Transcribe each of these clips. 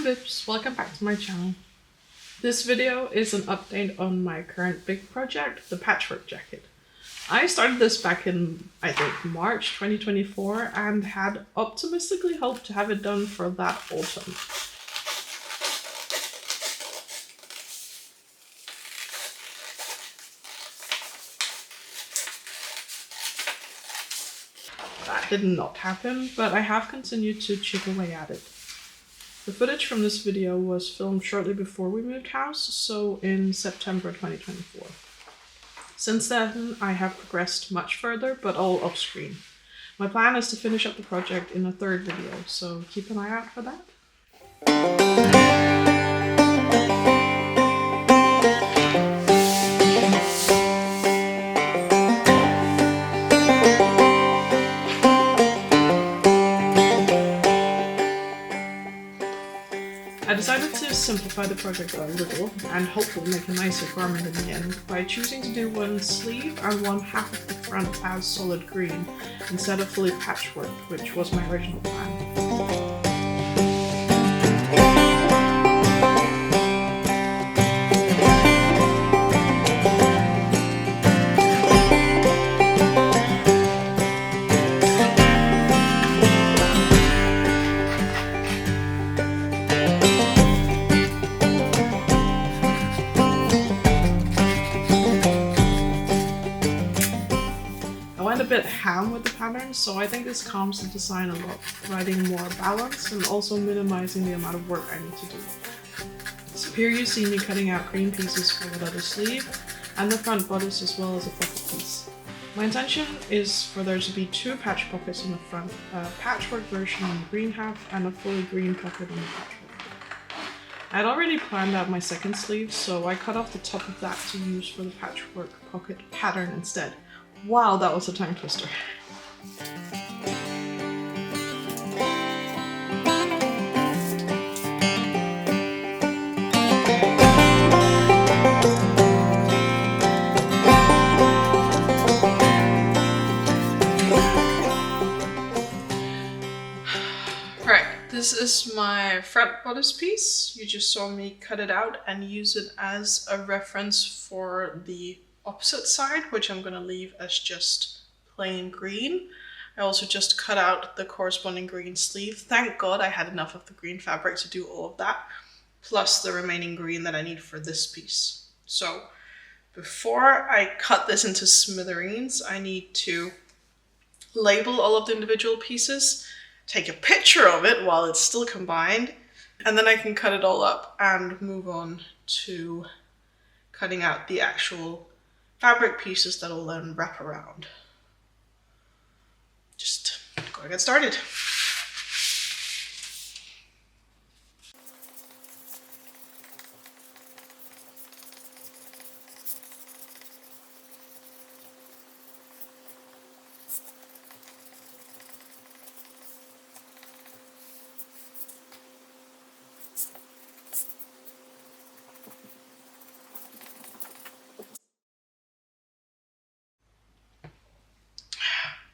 Vips, welcome back to my channel. This video is an update on my current big project, the patchwork jacket. I started this back in, I think, March 2024 and had optimistically hoped to have it done for that autumn. That did not happen, but I have continued to chip away at it. The footage from this video was filmed shortly before we moved house, so in September 2024. Since then, I have progressed much further, but all off screen. My plan is to finish up the project in a third video, so keep an eye out for that. I decided to simplify the project a little and hopefully make a nicer garment in the end by choosing to do one sleeve and one half of the front as solid green instead of fully patchwork, which was my original plan. A bit ham with the pattern, so I think this calms the design a lot, providing more balance and also minimizing the amount of work I need to do. So here you see me cutting out green pieces for the leather sleeve and the front bodice as well as a pocket piece. My intention is for there to be two patch pockets in the front, a patchwork version on the green half and a fully green pocket on the patchwork. I had already planned out my second sleeve, so I cut off the top of that to use for the patchwork pocket pattern instead. Wow, that was a tongue twister. Right, this is my front bodice piece. You just saw me cut it out and use it as a reference for the opposite side, which I'm going to leave as just plain green. I also just cut out the corresponding green sleeve. Thank God I had enough of the green fabric to do all of that, plus the remaining green that I need for this piece. So before I cut this into smithereens, I need to label all of the individual pieces, take a picture of it while it's still combined, and then I can cut it all up and move on to cutting out the actual fabric pieces that will then wrap around. Just gonna get started.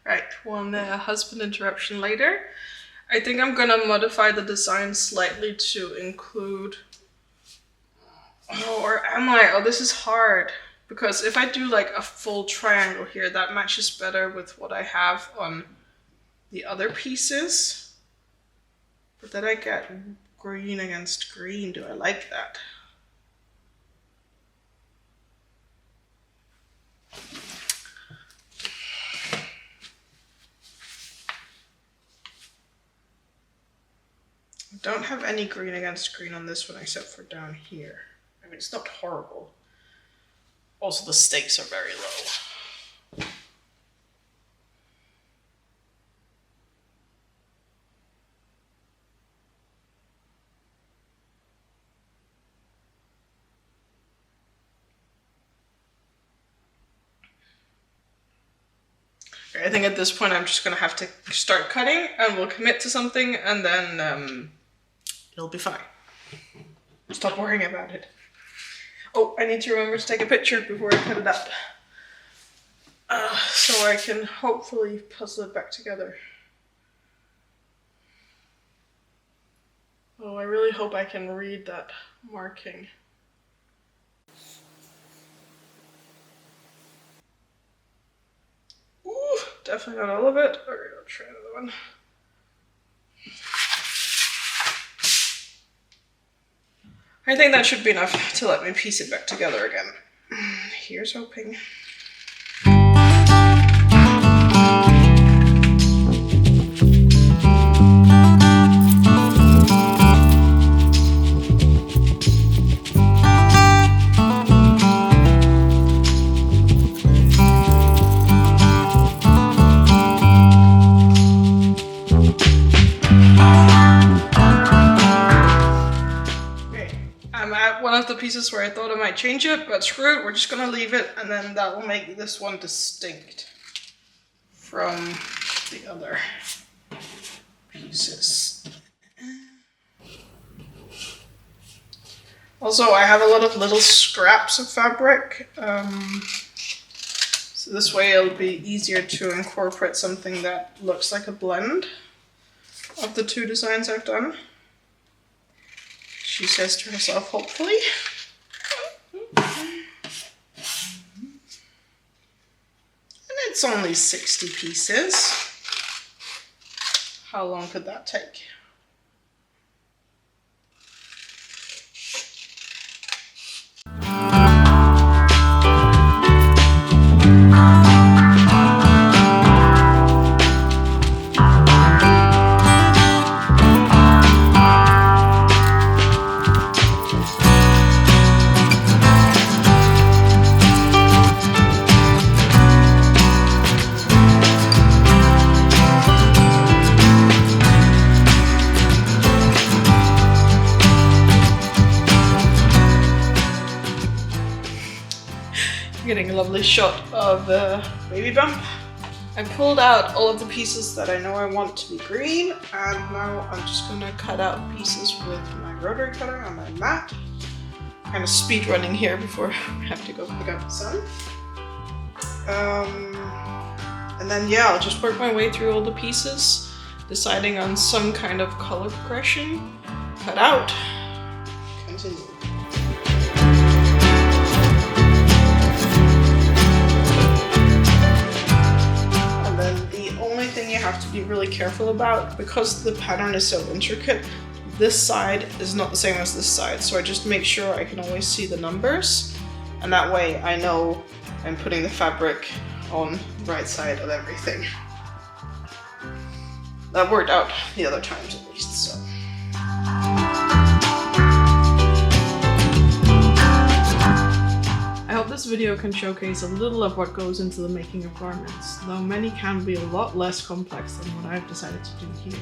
Right, one husband interruption later. I think I'm gonna modify the design slightly to include, or am I? Oh, this is hard, because if I do like a full triangle here, that matches better with what I have on the other pieces. But then I get green against green. Do I like that? I don't have any green against green on this one except for down here. I mean, it's not horrible. Also, the stakes are very low. I think at this point I'm just gonna have to start cutting and we'll commit to something and then it'll be fine. Stop worrying about it. Oh, I need to remember to take a picture before I cut it up. So I can hopefully puzzle it back together. Oh, I really hope I can read that marking. Ooh, definitely not all of it. Alright, I'll try another one. I think that should be enough to let me piece it back together again. Here's hoping. One of the pieces where I thought I might change it, but screw it, we're just gonna leave it, and then that will make this one distinct from the other pieces. Also, I have a lot of little scraps of fabric, so this way it'll be easier to incorporate something that looks like a blend of the two designs I've done. She says to herself, hopefully. And it's only 60 pieces. How long could that take? Getting a lovely shot of the baby bump. I pulled out all of the pieces that I know I want to be green, and now I'm just going to cut out pieces with my rotary cutter on my mat. Kind of speed running here before I have to go pick up the sun. And then yeah, I'll just work my way through all the pieces, deciding on some kind of color progression. Cut out, continue. You have to be really careful about, because the pattern is so intricate, this side is not the same as this side, so I just make sure I can always see the numbers, and that way I know I'm putting the fabric on the right side of everything. That worked out the other times at least, so. I hope this video can showcase a little of what goes into the making of garments, though many can be a lot less complex than what I've decided to do here.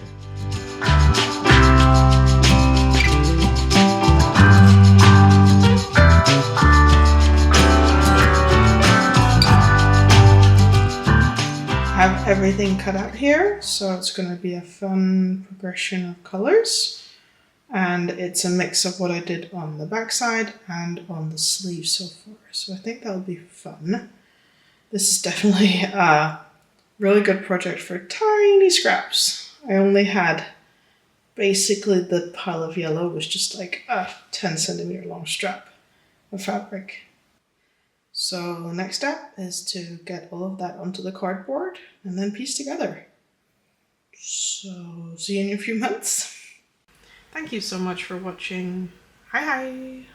I have everything cut out here, so it's going to be a fun progression of colors. And it's a mix of what I did on the backside and on the sleeve so far. So I think that'll be fun. This is definitely a really good project for tiny scraps. I only had basically the pile of yellow was just like a 10 centimeter long strap of fabric. So the next step is to get all of that onto the cardboard and then piece together. So see you in a few months. Thank you so much for watching. Hi.